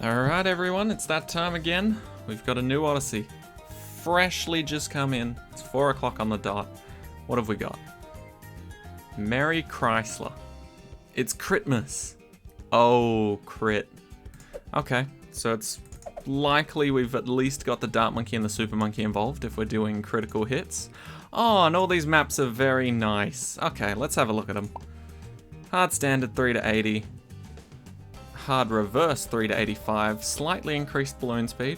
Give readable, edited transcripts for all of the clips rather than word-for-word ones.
Alright everyone, it's that time again. We've got a new Odyssey. Freshly just come in. It's 4 o'clock on the dot. What have we got? Merry Chrysler. It's Critmas. Oh, crit. Okay, so it's likely we've at least got the Dart Monkey and the Super Monkey involved if we're doing critical hits. Oh, and all these maps are very nice. Okay, let's have a look at them. Hard Standard 3 to 80. Hard Reverse 3 to 85, slightly increased balloon speed.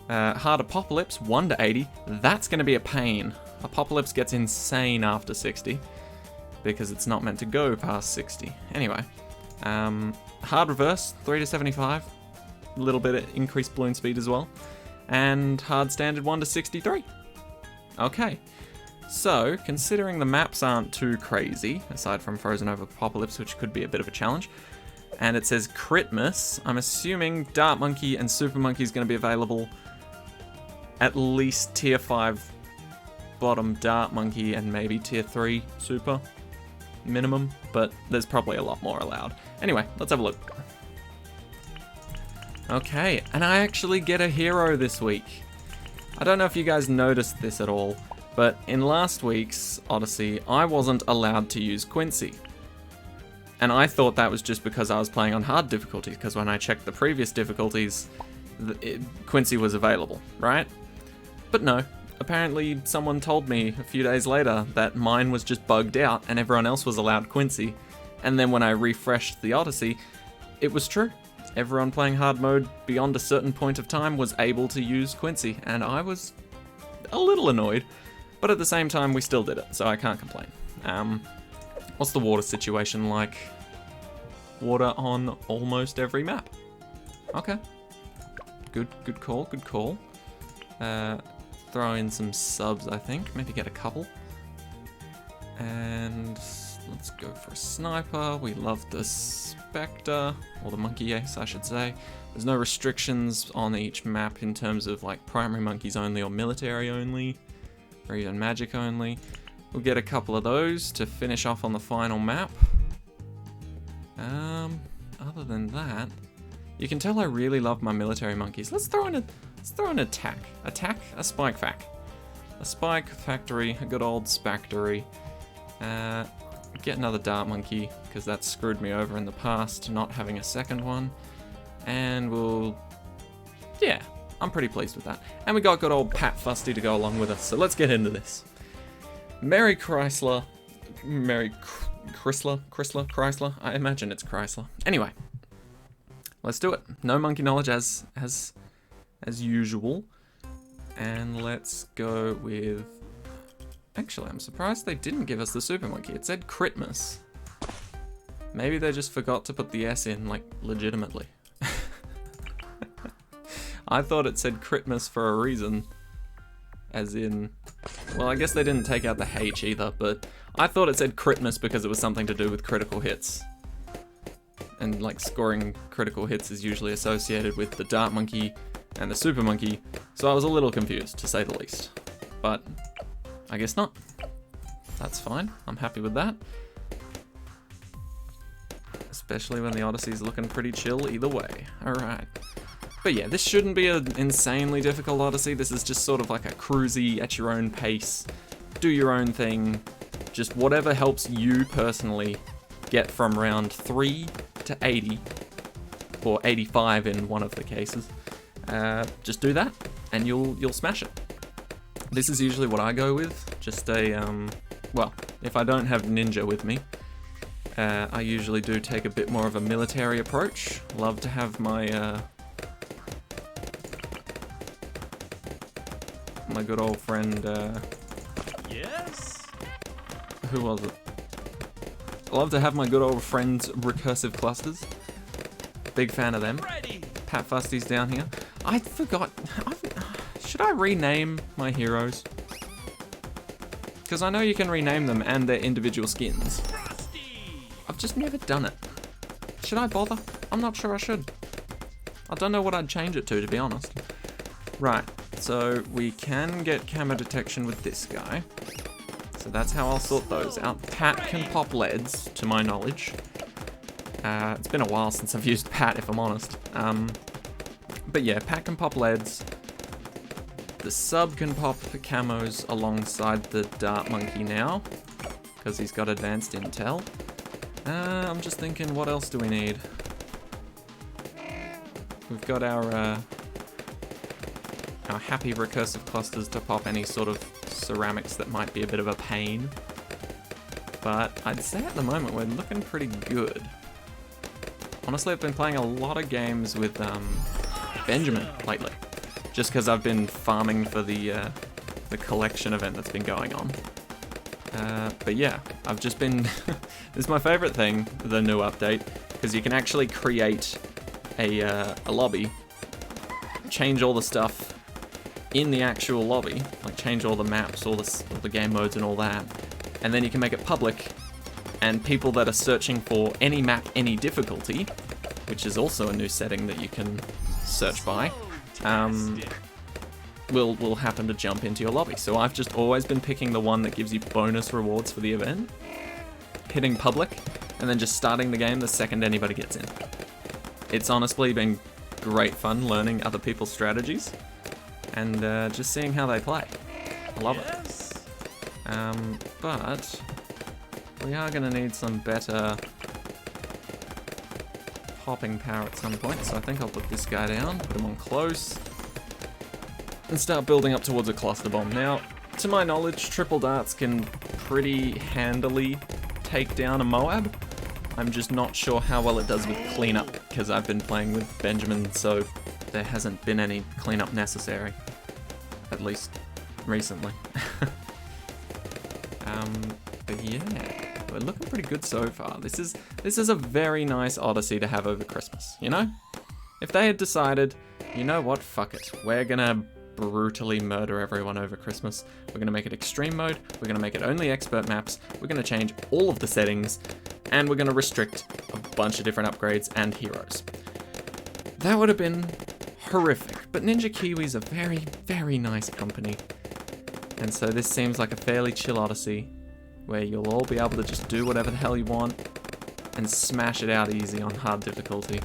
Hard Apocalypse 1 to 80, that's going to be a pain. Apocalypse gets insane after 60, because it's not meant to go past 60. Anyway, Hard Reverse 3 to 75, a little bit of increased balloon speed as well. And Hard Standard 1 to 63. Okay, so considering the maps aren't too crazy, aside from Frozen Over Apocalypse, which could be a bit of a challenge, and it says Critmas, I'm assuming Dart Monkey and Super Monkey is going to be available at least tier 5 bottom Dart Monkey and maybe tier 3 Super minimum, but there's probably a lot more allowed. Anyway, let's have a look. Okay, and I actually get a hero this week. I don't know if you guys noticed this at all, but in last week's Odyssey, I wasn't allowed to use Quincy. And I thought that was just because I was playing on hard difficulties, because when I checked the previous difficulties, Quincy was available, right? But no, apparently someone told me a few days later that mine was just bugged out and everyone else was allowed Quincy. And then when I refreshed the Odyssey, it was true. Everyone playing hard mode beyond a certain point of time was able to use Quincy, and I was a little annoyed, but at the same time we still did it, so I can't complain. What's the water situation like? Water on almost every map. Okay. Good call, good call. Throw in some subs, I think. Maybe get a couple. And let's go for a sniper. We love the Spectre, or the Monkey Ace, I should say. There's no restrictions on each map in terms of like primary monkeys only or military only, or even magic only. We'll get a couple of those to finish off on the final map. Other than that, you can tell I really love my military monkeys. Let's throw in an attack. Attack? A spike fac. A spike factory, a good old spactory. Get another dart monkey, because that screwed me over in the past, not having a second one. And yeah, I'm pretty pleased with that. And we got good old Pat Fusty to go along with us, so let's get into this. Merry Chrysler. Merry Chrysler? I imagine it's Chrysler. Anyway, let's do it. No monkey knowledge as usual. And let's go with... Actually, I'm surprised they didn't give us the Super Monkey. It said Critmas. Maybe they just forgot to put the S in, like, legitimately. I thought it said Critmas for a reason. As in... Well, I guess they didn't take out the H either, but I thought it said Critmas because it was something to do with critical hits. And, like, scoring critical hits is usually associated with the Dart Monkey and the Super Monkey, so I was a little confused, to say the least. But I guess not. That's fine. I'm happy with that. Especially when the Odyssey's looking pretty chill either way. Alright. But yeah, this shouldn't be an insanely difficult Odyssey. This is just sort of like a cruisy, at your own pace, do your own thing, just whatever helps you personally get from round 3 to 80, or 85 in one of the cases. Just do that, and you'll smash it. This is usually what I go with, just a, well, if I don't have Ninja with me, I usually do take a bit more of a military approach. Love to have my, my good old friend, Yes? Who was it? I love to have my good old friend's recursive clusters. Big fan of them. Ready. Pat Fusty's down here. I forgot. Should I rename my heroes? Because I know you can rename them and their individual skins. Frosty. I've just never done it. Should I bother? I'm not sure I should. I don't know what I'd change it to be honest. Right, so we can get camo detection with this guy. So that's how I'll sort those out. Pat can pop leads, to my knowledge. It's been a while since I've used Pat, if I'm honest. But yeah, Pat can pop leads. The sub can pop camos alongside the Dart Monkey now, because he's got advanced intel. I'm just thinking, what else do we need? We've got our happy recursive clusters to pop any sort of ceramics that might be a bit of a pain. But I'd say at the moment we're looking pretty good. Honestly, I've been playing a lot of games with Benjamin lately, just because I've been farming for the collection event that's been going on. But yeah, I've just been... This is my favorite thing, the new update, because you can actually create a lobby, change all the stuff in the actual lobby, like change all the maps, all the game modes and all that, and then you can make it public, and people that are searching for any map, any difficulty, which is also a new setting that you can search by, will happen to jump into your lobby. So I've just always been picking the one that gives you bonus rewards for the event, hitting public, and then just starting the game the second anybody gets in. It's honestly been great fun learning other people's strategies and just seeing how they play. I love it. But we are going to need some better popping power at some point, so I think I'll put this guy down, put him on close, and start building up towards a cluster bomb. Now, to my knowledge, triple darts can pretty handily take down a Moab. I'm just not sure how well it does with cleanup, because I've been playing with Benjamin, so there hasn't been any cleanup necessary, at least recently. But yeah, we're looking pretty good so far. This is a very nice Odyssey to have over Christmas, you know? If they had decided, you know what, fuck it, we're gonna brutally murder everyone over Christmas. We're gonna make it extreme mode, we're gonna make it only expert maps, we're gonna change all of the settings, and we're gonna restrict a bunch of different upgrades and heroes. That would have been horrific, but Ninja Kiwi's a very, very nice company. And so this seems like a fairly chill Odyssey, where you'll all be able to just do whatever the hell you want, and smash it out easy on hard difficulty.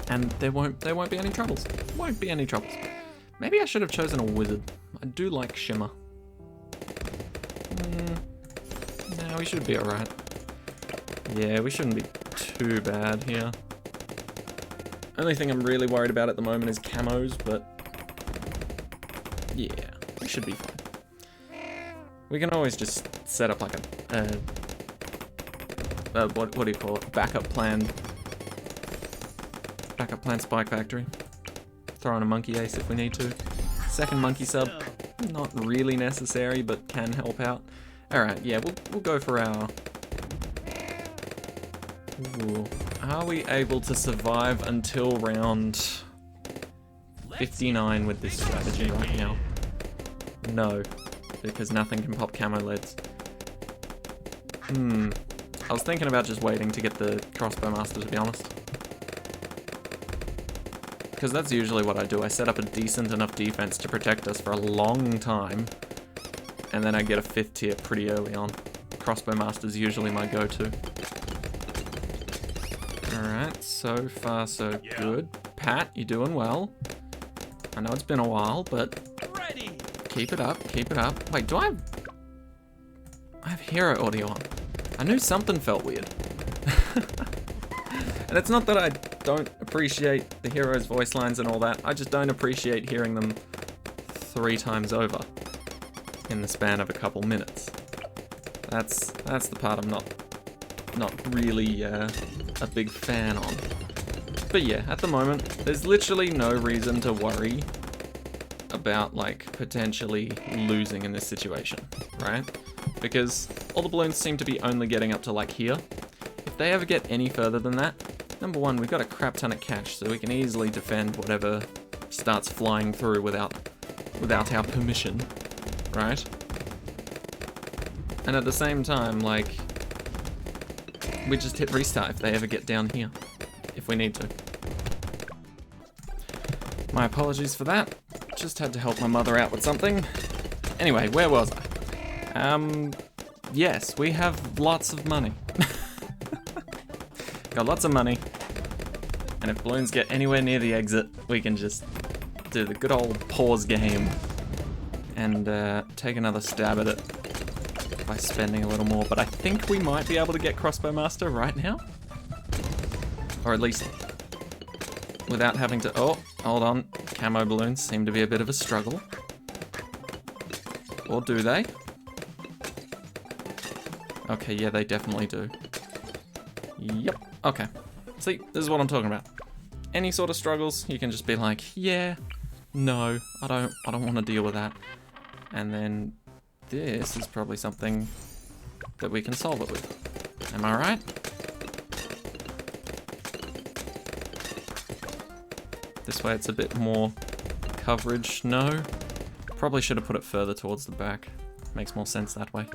And there won't be any troubles. Won't be any troubles. Maybe I should have chosen a wizard. I do like Shimmer. No, we should be alright. Yeah, we shouldn't be too bad here. Only thing I'm really worried about at the moment is camos, but yeah, we should be fine. We can always just set up like what do you call it? Backup plan spike factory. Throw on a monkey ace if we need to. Second monkey sub, not really necessary, but can help out. Alright, yeah, we'll go for our... Ooh. Are we able to survive until round 59 with this strategy right now? No, because nothing can pop camo leads. I was thinking about just waiting to get the crossbow master, to be honest. Because that's usually what I do. I set up a decent enough defense to protect us for a long time, and then I get a 5th tier pretty early on. Crossbow master's usually my go-to. Alright, so far so good. Pat, you're doing well. I know it's been a while, but keep it up, keep it up. Wait, do I have hero audio on? I knew something felt weird. And it's not that I don't appreciate the hero's voice lines and all that, I just don't appreciate hearing them 3 times over in the span of a couple minutes. That's the part I'm not really a big fan on. But yeah, at the moment, there's literally no reason to worry about like potentially losing in this situation, right? Because all the balloons seem to be only getting up to like here. If they ever get any further than that, number one, we've got a crap ton of cash, so we can easily defend whatever starts flying through without our permission, right? And at the same time, like, we just hit restart if they ever get down here, if we need to. My apologies for that. Just had to help my mother out with something. Anyway, where was I? Yes, we have lots of money. got lots of money. And if balloons get anywhere near the exit, we can just do the good old pause game and take another stab at it by spending a little more. But I think we might be able to get Crossbow Master right now. Or at least without having to... Oh, hold on. Camo balloons seem to be a bit of a struggle. Or do they? Okay, yeah, they definitely do. Yep, okay. See, this is what I'm talking about. Any sort of struggles, you can just be like, yeah, no, I don't want to deal with that. And then this is probably something that we can solve it with. Am I right? This way it's a bit more coverage. No. Probably should have put it further towards the back. Makes more sense that way.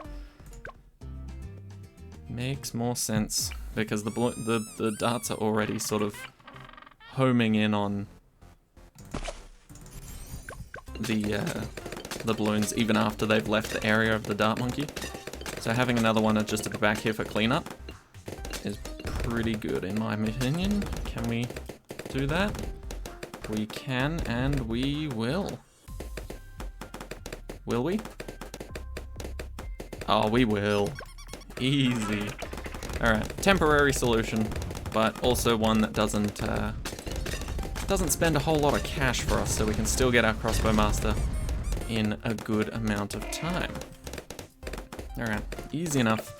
Makes more sense because the darts are already sort of homing in on the balloons even after they've left the area of the dart monkey. So having another one just at the back here for cleanup is pretty good in my opinion. Can we do that? We can, and we will. Will we? Oh, we will. Easy. Alright, temporary solution, but also one that doesn't spend a whole lot of cash for us, so we can still get our Crossbow Master in a good amount of time. Alright, easy enough.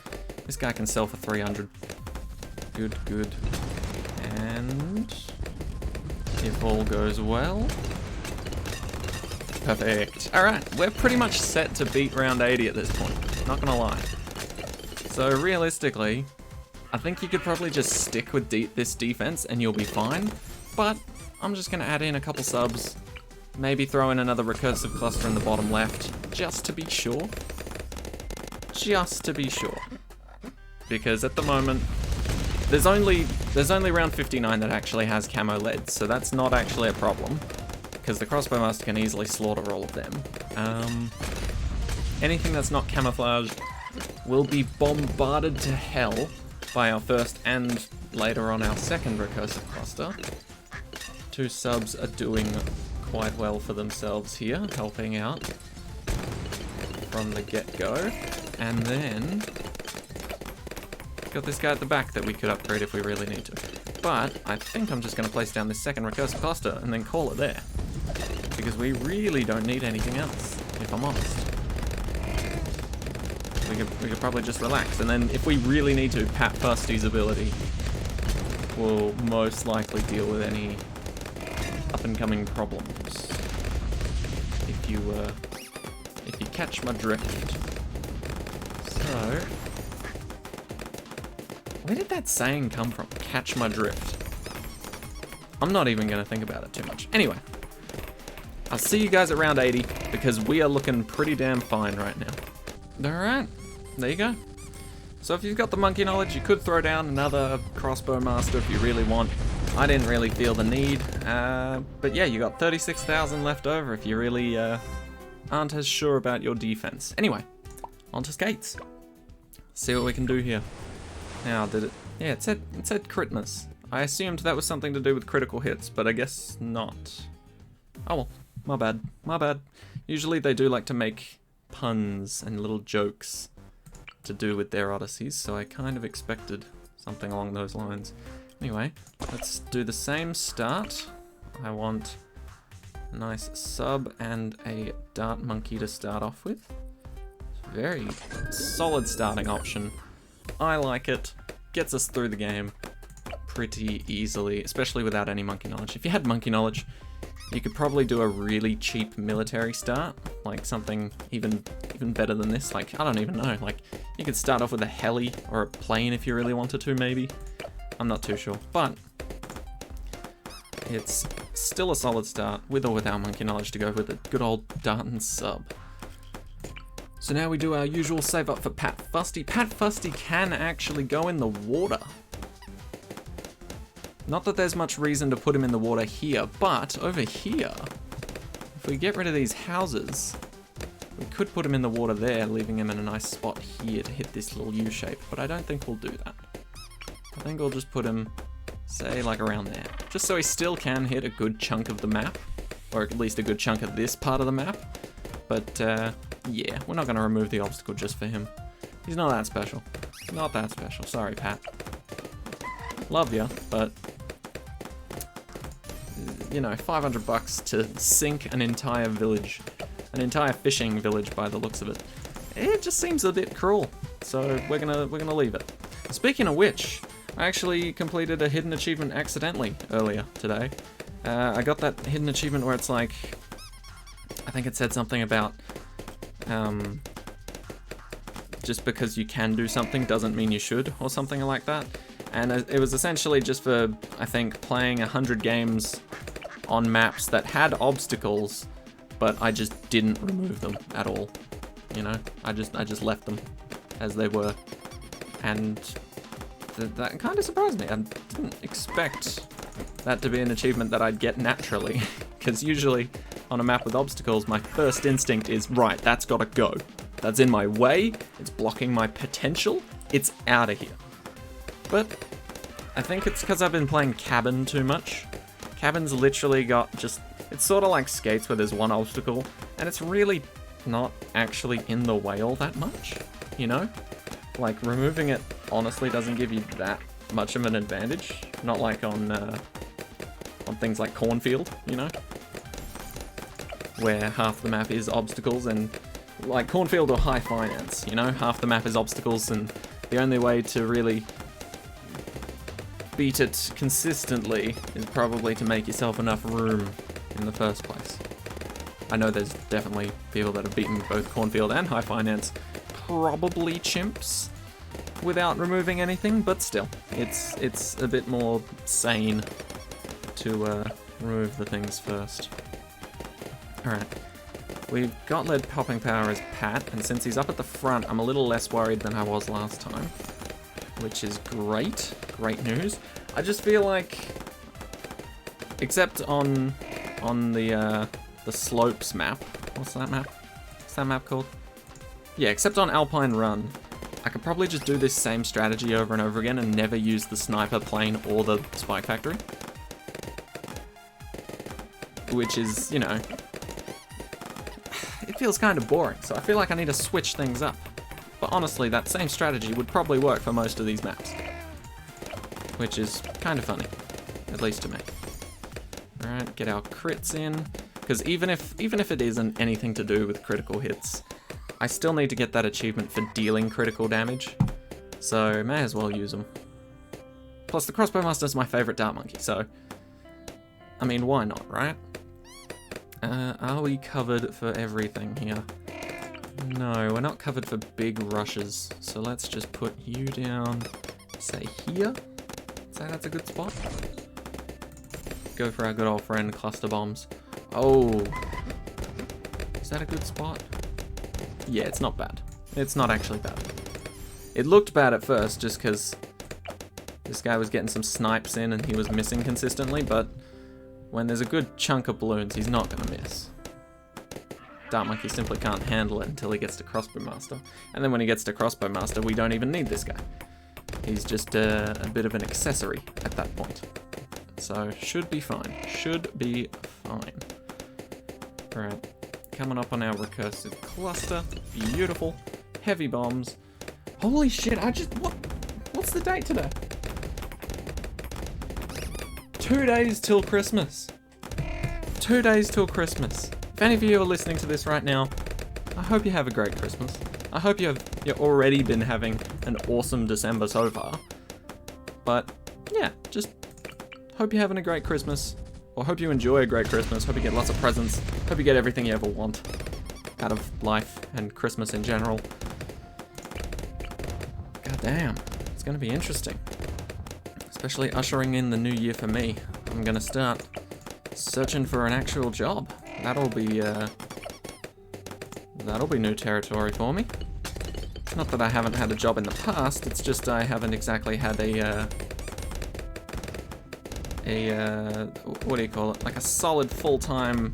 This guy can sell for 300. Good, good. And if all goes well... Perfect. Alright, we're pretty much set to beat round 80 at this point, not gonna lie. So realistically, I think you could probably just stick with this defense and you'll be fine, but I'm just gonna add in a couple subs, maybe throw in another recursive cluster in the bottom left, just to be sure. Just to be sure. Because at the moment, there's only round 59 that actually has camo leads, so that's not actually a problem. Because the Crossbow Master can easily slaughter all of them. Anything that's not camouflaged will be bombarded to hell by our first and later on our second recursive cluster. Two subs are doing quite well for themselves here, helping out from the get-go. And then got this guy at the back that we could upgrade if we really need to. But I think I'm just going to place down this second recursive cluster and then call it there. Because we really don't need anything else, if I'm honest. We could probably just relax, and then if we really need to, Pat Fusty's ability will most likely deal with any up-and-coming problems. If you catch my drift. So, where did that saying come from? Catch my drift. I'm not even going to think about it too much. Anyway. I'll see you guys at round 80, because we are looking pretty damn fine right now. Alright, there you go. So if you've got the monkey knowledge, you could throw down another Crossbow Master if you really want. I didn't really feel the need, but yeah, you got 36,000 left over if you really aren't as sure about your defense. Anyway, on to skates. See what we can do here. Now, did it? Yeah, it said crit miss. I assumed that was something to do with critical hits, but I guess not. Oh well. My bad, my bad. Usually they do like to make puns and little jokes to do with their Odysseys, so I kind of expected something along those lines. Anyway, let's do the same start. I want a nice sub and a dart monkey to start off with. Very solid starting option. I like it. Gets us through the game pretty easily, especially without any monkey knowledge. If you had monkey knowledge, you could probably do a really cheap military start, like something even better than this. Like, I don't even know, like, you could start off with a heli or a plane if you really wanted to, maybe. I'm not too sure, but it's still a solid start, with or without monkey knowledge, to go with a good old dart and sub. So now we do our usual save up for Pat Fusty. Pat Fusty can actually go in the water. Not that there's much reason to put him in the water here, but over here, if we get rid of these houses, we could put him in the water there, leaving him in a nice spot here to hit this little U shape, but I don't think we'll do that. I think we'll just put him, say, like around there. Just so he still can hit a good chunk of the map, or at least a good chunk of this part of the map. But, yeah, we're not going to remove the obstacle just for him. He's not that special. Not that special. Sorry, Pat. Love ya, but, you know, $500 to sink an entire village, an entire fishing village by the looks of it. It just seems a bit cruel. So we're gonna leave it. Speaking of which, I actually completed a hidden achievement accidentally earlier today. I got that hidden achievement where it's like, I think it said something about, just because you can do something doesn't mean you should, or something like that. And it was essentially just for, I think, playing 100 games on maps that had obstacles, but I just didn't remove them at all. You know, I just left them as they were, and that kind of surprised me. I didn't expect that to be an achievement that I'd get naturally, because usually on a map with obstacles, my first instinct is, right, that's gotta go. That's in my way, it's blocking my potential, it's out of here. But I think it's because I've been playing Cabin too much. Cabin's literally got just, it's sort of like Skates where there's one obstacle, and it's really not actually in the way all that much, you know? Like, removing it honestly doesn't give you that much of an advantage. Not like on things like Cornfield, you know? Where half the map is obstacles, and like Cornfield or High Finance, you know? Half the map is obstacles, and the only way to really beat it consistently is probably to make yourself enough room in the first place. I know there's definitely people that have beaten both Cornfield and High Finance, probably chimps, without removing anything, but still, it's a bit more sane to remove the things first. Alright, we've got lead popping power as Pat, and since he's up at the front, I'm a little less worried than I was last time, which is great. Great news. I just feel like, except on the slopes map, what's that map? What's that map called? Yeah, except on Alpine Run, I could probably just do this same strategy over and over again and never use the sniper plane or the spike factory. Which is, you know, it feels kind of boring, so I feel like I need to switch things up. But honestly, that same strategy would probably work for most of these maps. Which is kind of funny, at least to me. Alright, get our crits in. Because even if it isn't anything to do with critical hits, I still need to get that achievement for dealing critical damage. So, may as well use them. Plus, the Crossbow Master's my favourite Dart Monkey, so... I mean, why not, right? Are we covered for everything here? No, we're not covered for big rushes. So let's just put you down, say here. Say that's a good spot. Go for our good old friend cluster bombs. Oh, is that a good spot? Yeah, it's not bad. It's not actually bad. It looked bad at first just because this guy was getting some snipes in and he was missing consistently, but when there's a good chunk of balloons, he's not gonna miss. Dart Monkey simply can't handle it until he gets to Crossbow Master. And then when he gets to Crossbow Master, we don't even need this guy. He's just a bit of an accessory at that point. So, should be fine. Should be fine. Alright, coming up on our recursive cluster. Beautiful. Heavy bombs. Holy shit, what's the date today? 2 days till Christmas. 2 days till Christmas. If any of you are listening to this right now, I hope you have a great Christmas. I hope you've already been having an awesome December so far. But, yeah, just hope you're having a great Christmas. Or hope you enjoy a great Christmas. Hope you get lots of presents. Hope you get everything you ever want out of life and Christmas in general. God damn, it's gonna be interesting. Especially ushering in the new year for me. I'm gonna start searching for an actual job. That'll be new territory for me. Not that I haven't had a job in the past, it's just I haven't exactly had what do you call it? Like a solid full-time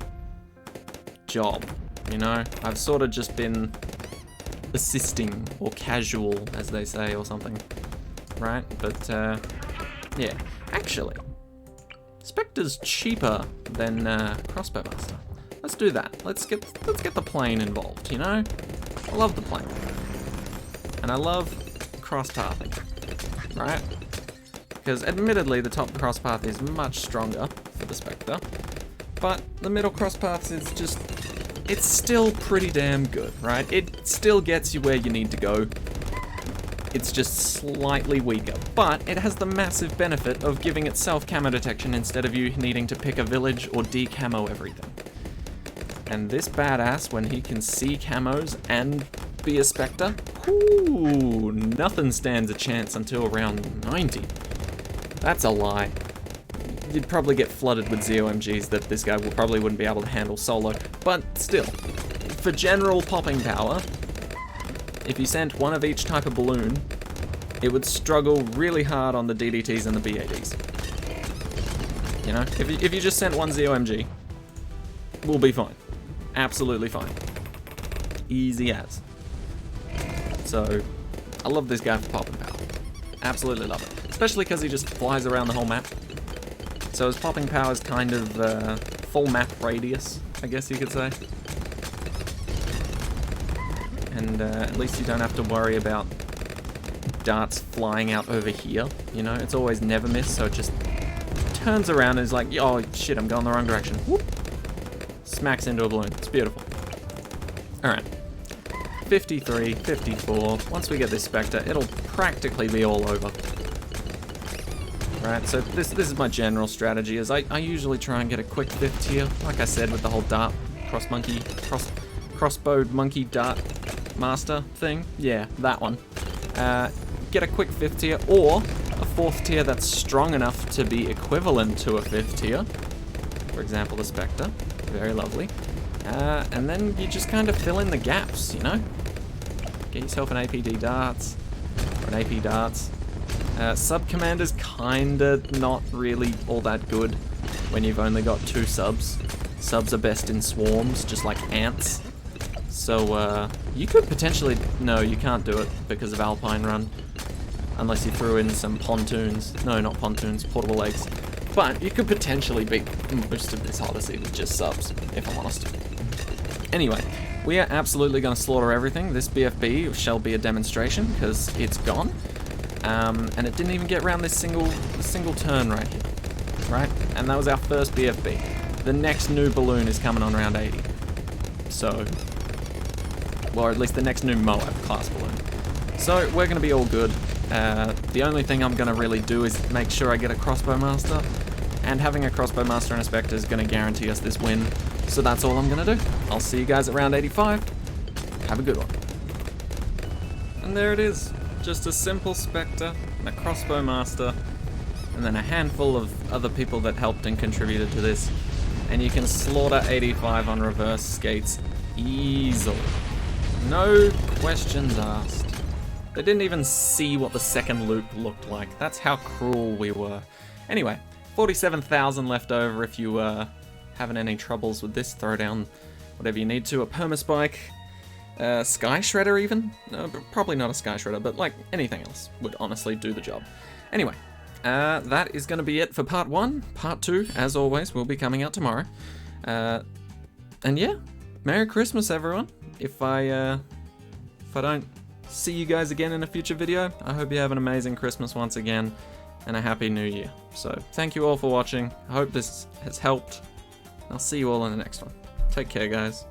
job, you know? I've sort of just been assisting, or casual, as they say, or something. right? But, yeah. Actually, Spectre's cheaper than Crossbow Master. Let's do that. Let's get the plane involved, you know? I love the plane. And I love cross-pathing, right? Because admittedly, the top cross-path is much stronger for the Spectre, but the middle cross-path is just, it's still pretty damn good, right? It still gets you where you need to go. It's just slightly weaker, but it has the massive benefit of giving itself camo detection instead of you needing to pick a village or de-camo everything. And this badass, when he can see camos and be a Spectre, ooh, nothing stands a chance until around 90. That's a lie. You'd probably get flooded with ZOMGs that this guy probably wouldn't be able to handle solo, but still, for general popping power, if you sent one of each type of balloon, it would struggle really hard on the DDTs and the BADs. You know, if you just sent one ZOMG, we'll be fine. Absolutely fine. Easy as. So, I love this guy for popping power. Absolutely love it. Especially because he just flies around the whole map. So his popping power is kind of full map radius, I guess you could say. And at least you don't have to worry about darts flying out over here. You know, it's always never miss, so it just turns around and is like, oh shit, I'm going the wrong direction. Whoop. Smacks into a balloon. It's beautiful. Alright. 53, 54. Once we get this Spectre, it'll practically be all over. Right, so this is my general strategy, is I usually try and get a quick 5th tier, like I said, with the whole dart crossbowed monkey dart master thing. Yeah, that one. Get a quick 5th tier, or a 4th tier that's strong enough to be equivalent to a 5th tier. For example, the Spectre. Very lovely. And then you just kind of fill in the gaps, you know? Get yourself an APD darts, or an AP darts. Sub-commander's kinda not really all that good when you've only got 2 subs. Subs are best in swarms, just like ants. So, you could potentially... No, you can't do it because of Alpine Run. Unless you threw in some pontoons. No, not pontoons, portable legs. But you could potentially beat most of this Odyssey with just subs, if I'm honest. Anyway, we are absolutely going to slaughter everything. This BFB shall be a demonstration, because it's gone. And it didn't even get around this single turn right here. Right? And that was our first BFB. The next new balloon is coming on round 80. So... Well, or at least the next new Moab class balloon. So, we're going to be all good. The only thing I'm going to really do is make sure I get a Crossbow Master. And having a Crossbow Master and a Spectre is going to guarantee us this win. So that's all I'm going to do. I'll see you guys at round 85. Have a good one. And there it is. Just a simple Spectre, and a Crossbow Master, and then a handful of other people that helped and contributed to this. And you can slaughter 85 on reverse skates easily. No questions asked. They didn't even see what the second loop looked like. That's how cruel we were. Anyway, 47,000 left over if you having any troubles with this. Throw down whatever you need to. A permaspike. Sky Shredder even? No, probably not a Sky Shredder, but like anything else would honestly do the job. Anyway, that is going to be it for part 1. Part 2, as always, will be coming out tomorrow. And yeah, Merry Christmas everyone. If I don't see you guys again in a future video, I hope you have an amazing Christmas once again, and a Happy New Year. So, thank you all for watching. I hope this has helped. I'll see you all in the next one. Take care, guys.